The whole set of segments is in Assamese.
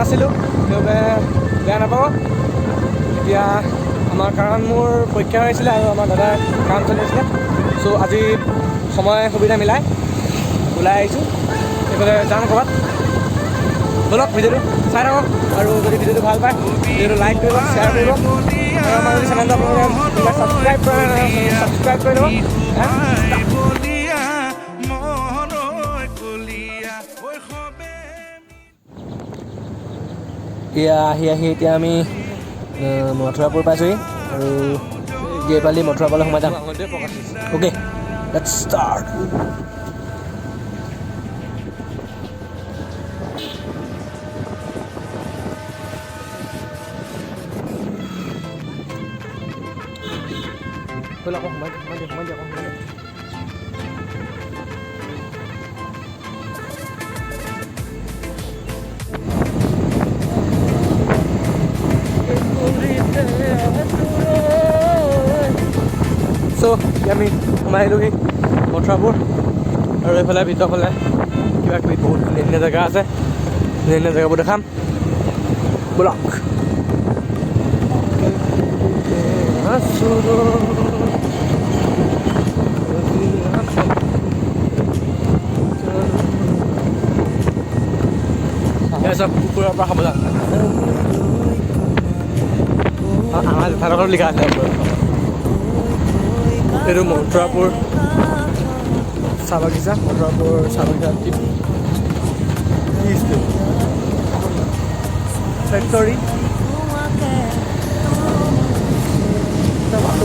নাছিলোঁ সেইবাবে বেয়া নাপাব এতিয়া আমাৰ কাৰণ মোৰ পৰীক্ষা হৈছিলে আৰু আমাৰ দাদাৰ কাম চলি আছিলে চ' আজি সময় সুবিধা মিলাই ওলাই আহিছোঁ এইফালে যাম ক'ৰবাত ব'লক ভিডিঅ'টো চাই থাকক আৰু যদি ভিডিঅ'টো ভাল পায় ভিডিঅ'টো লাইক কৰিব শ্বেয়াৰ কৰিব আৰু আমাৰ যদি চেনেলটো আপোনালোকে ছাবস্ক্ৰাইব কৰি ল'ব এয়া আহি এতিয়া আমি মথুৰাপুৰ পাইছোঁহি আৰু গেপালি মথুৰাপুৰলৈ সোমাই যাম অ'কে লেটছ ষ্টাৰ্ট সোমাই দিয়া চ' আমি সোমাই আহিলোঁহি মথুৰাপুৰ আৰু এইফালে ভিতৰৰ ফালে কিবা কিবি বহুত ধুনীয়া ধুনীয়া জেগা আছে ধুনীয়া ধুনীয়া জেগাবোৰ দেখাম ব'লক চব কুকুৰৰ পৰা সাৱধান আমাৰ জেঠাইডোখৰত লিখা আছে এইটো মথুৰাপুৰ চাহ বাগিচা মথুৰাপুৰ চাহ বাগিচা ফেক্টৰী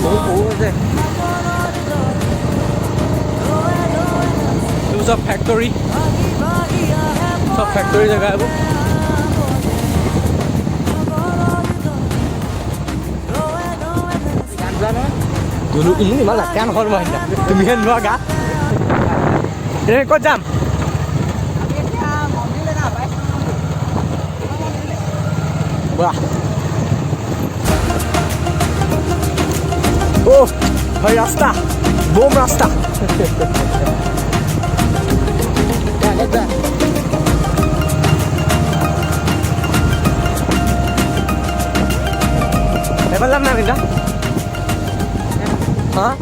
বহুত সৰু আছে এইবোৰ চব ফেক্টৰী জেগা এইবোৰ দulu ini malah kan hormatnya demikian dua gak ini kok jam wah oh hai rasta bom rasta ya lihat lepas mana Rinda hah?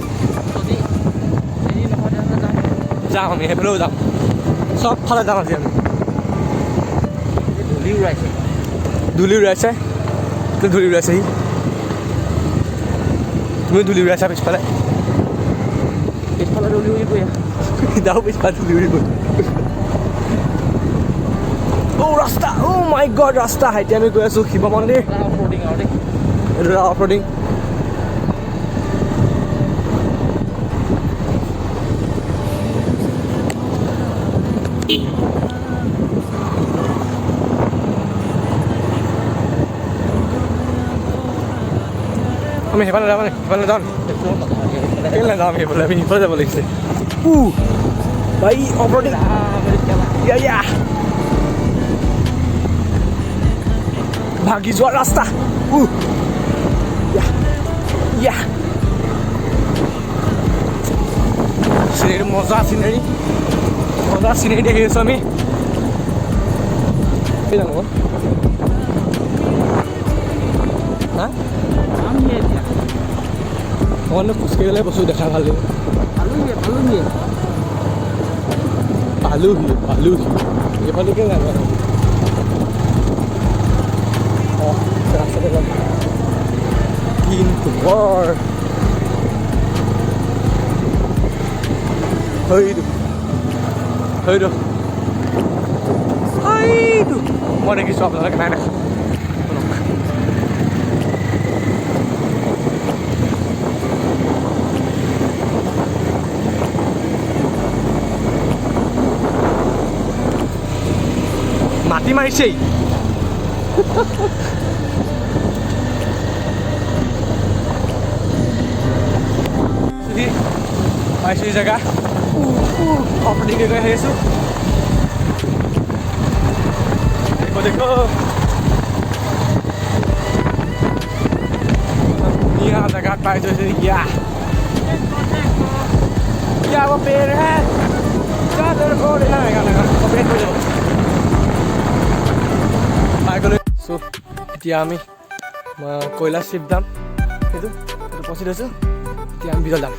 যাম আমি সেইফালেও যাম চবফালে যাম আজি আমি ধূলি উৰাইছে ধূলি উৰাইছেহি তুমি ধূলি উৰাইছা পিছফালে ধূলি উৰিব যাওঁ পিছফালে ধূলি উৰিব অ' ৰাস্তা অ' মাই গড ৰাস্তা এতিয়া আমি গৈ আছোঁ শিৱ মন্দিৰ এইটো অফ ৰ'ডিং আমি সেইফালে যাম কেলে যাম সেইফালে আমি সিফালে যাব লাগিছে ভাই অপৰটিং ভাগি যোৱা ৰাস্তা চিনেৰী মজা চিনেৰী দেখি আছোঁ আমি জানো হা অকণমান খোজকাঢ়ি গ'লে বস্তু দেখা ভাল লাগিব পালোহি এইফালকে নাজানো ৰাস্তাতে যাম কিন্তু বৰ মই দেখিছোঁ আপোনালোকে নাই দেখা মাটি মাৰিছেই পাইছোঁ এই জেগা অপৰটিং গৈ আহি আছোঁ দেখো ধুনীয়া জেগাত পাইছোঁ क्या वो पेड़ है क्या तेरे को लेना है गाना कॉपीराइट हो जाओ बाइक को চ' এতিয়া আমি কৈলাশ শিৱ যাম, সেইটো পচি থৈছোঁ। এতিয়া আমি ভিতৰত যাম।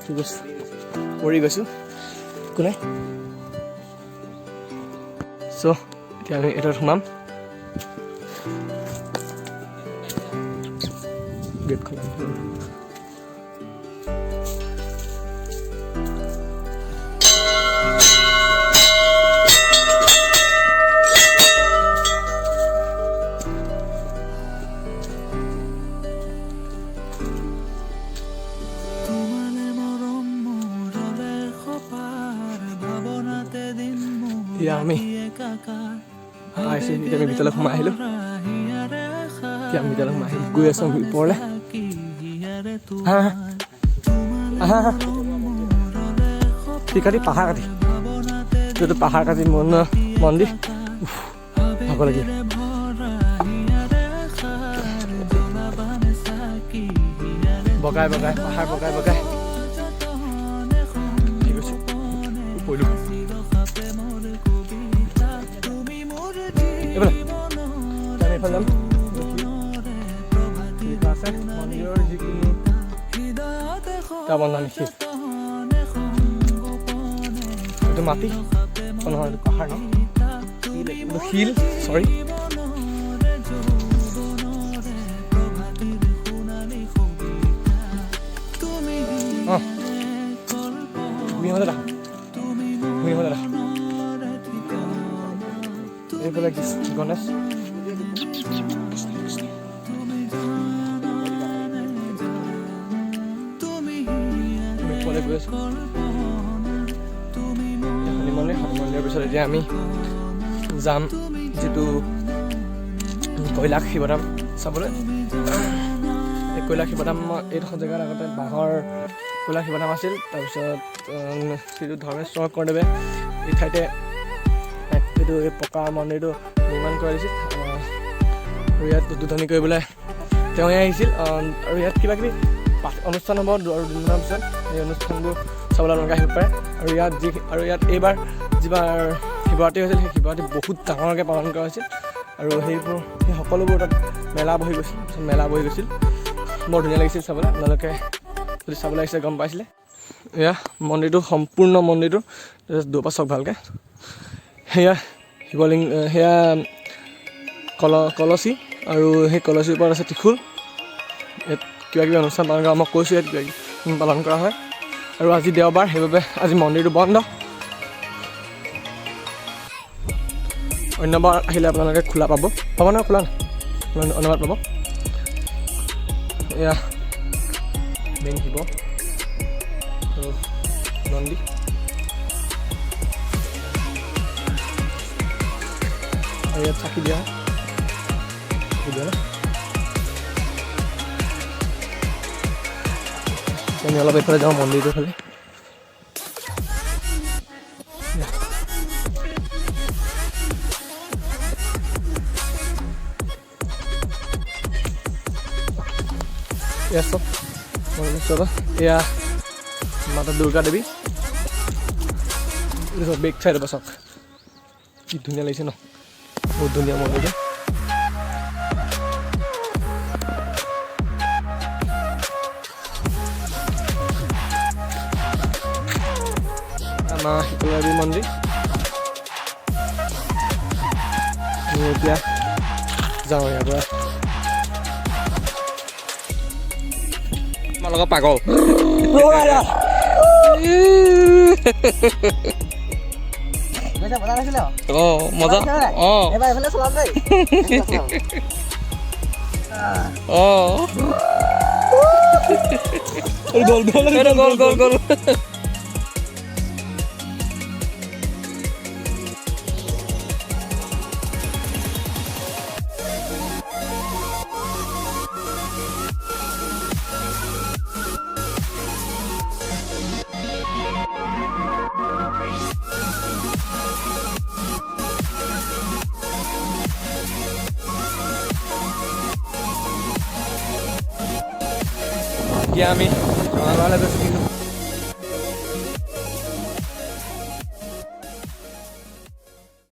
ঠিক আছে, পৰি গৈছোঁ, একো নাই। চ' এতিয়া আমি এইটোত সোমাম। গেটখন এতিয়া আমি আহিছোঁ, এতিয়া আমি ভিতৰলৈ সোমাই আহিলোঁ। এতিয়া আমি ভিতৰলৈ সোমাই আহিলোঁ, গৈ আছোঁ ওপৰলৈ। কাটি পাহাৰ কাটি এইটো পাহাৰ কাটি মন্দিৰ ভাগ লাগিল। বগাই বগাই পাহাৰ বগাই বগাই ঠিক আছে পৰিলোঁ। এইফালে যাম। আছে মন্দিৰৰ যিকোনো এটা বন্ধা নিছিল। এইটো মাটি নহয়, এইটো পাহাৰ ন, শিল, চৰি। এইফালে গণেশ গৈ আছোঁ। মন্দিৰৰ পিছত এতিয়া আমি যাম যিটো কৈলাশ শিৱধাম চাবলৈ। এই কৈলাশ শিৱধাম এইডোখৰ জেগাত আগতে বাঁহৰ কৈলাশ শিৱধাম আছিল। তাৰপিছত শ্ৰী ধৰ্মেশ্বৰ শংকৰদেৱে এই ঠাইতে এইটো এই পকা মন্দিৰটো নিৰ্মাণ কৰা হৈছিল। আৰু ইয়াত উদ্বোধনী কৰিবলৈ তেওঁৱে আহিছিল। আৰু ইয়াত কিবা কিবি অনুষ্ঠান হ'ব আৰু দুদিনমানৰ পিছত এই অনুষ্ঠানবোৰ চাবলৈ আপোনালোকে আহিব পাৰে। আৰু ইয়াত এইবাৰ যিবাৰ শিৱৰাত্ৰি হৈছিল, সেই শিৱৰাত্ৰি বহুত ডাঙৰকৈ পালন কৰা হৈছিল। আৰু সেই সকলোবোৰ তাত মেলা বহি গৈছিল। বৰ ধুনীয়া লাগিছিল চাবলৈ। আপোনালোকে যদি চাবলৈ আহিছে গম পাইছিলে। এয়া মন্দিৰটো, সম্পূৰ্ণ মন্দিৰটো দুপা চাওক ভালকৈ। সেয়া শিৱলিংগ, সেয়া কলচী, আৰু সেই কলচীৰ ওপৰত আছে ত্ৰিশূল। ইয়াত কিবা কিবি অনুষ্ঠান পালন কৰা, মই কৈছোঁ ইয়াত কিবা কিবি পালন কৰা হয়। আৰু আজি দেওবাৰ, সেইবাবে আজি মন্দিৰটো বন্ধ। অন্যবাৰ আহিলে আপোনালোকে খোলা পাব নহয়, খোলা নাই, অন্যবাৰ পাব। এয়া মেইন শিৱ আৰু নন্দী। আৰু ইয়াত চাকি দিয়া হয়, আমি অলপ এইফালে যাওঁ মন্দিৰটোৰ ফালে। এয়া মাতা দুৰ্গা দেৱী। বেক চাইডৰ পৰা চাওক কি ধুনীয়া লাগিছে ন, বহুত ধুনীয়া মন্দিৰটো। আমাৰ শীতলাদেৱী মন্দিৰ। আমি এতিয়া যাওঁ ইয়াৰ পৰা। আমাৰ লগত পাগল মজা। গ'ল এতিয়া আমি ৰঙাগড়লৈ গৈছোঁ, কিন্তু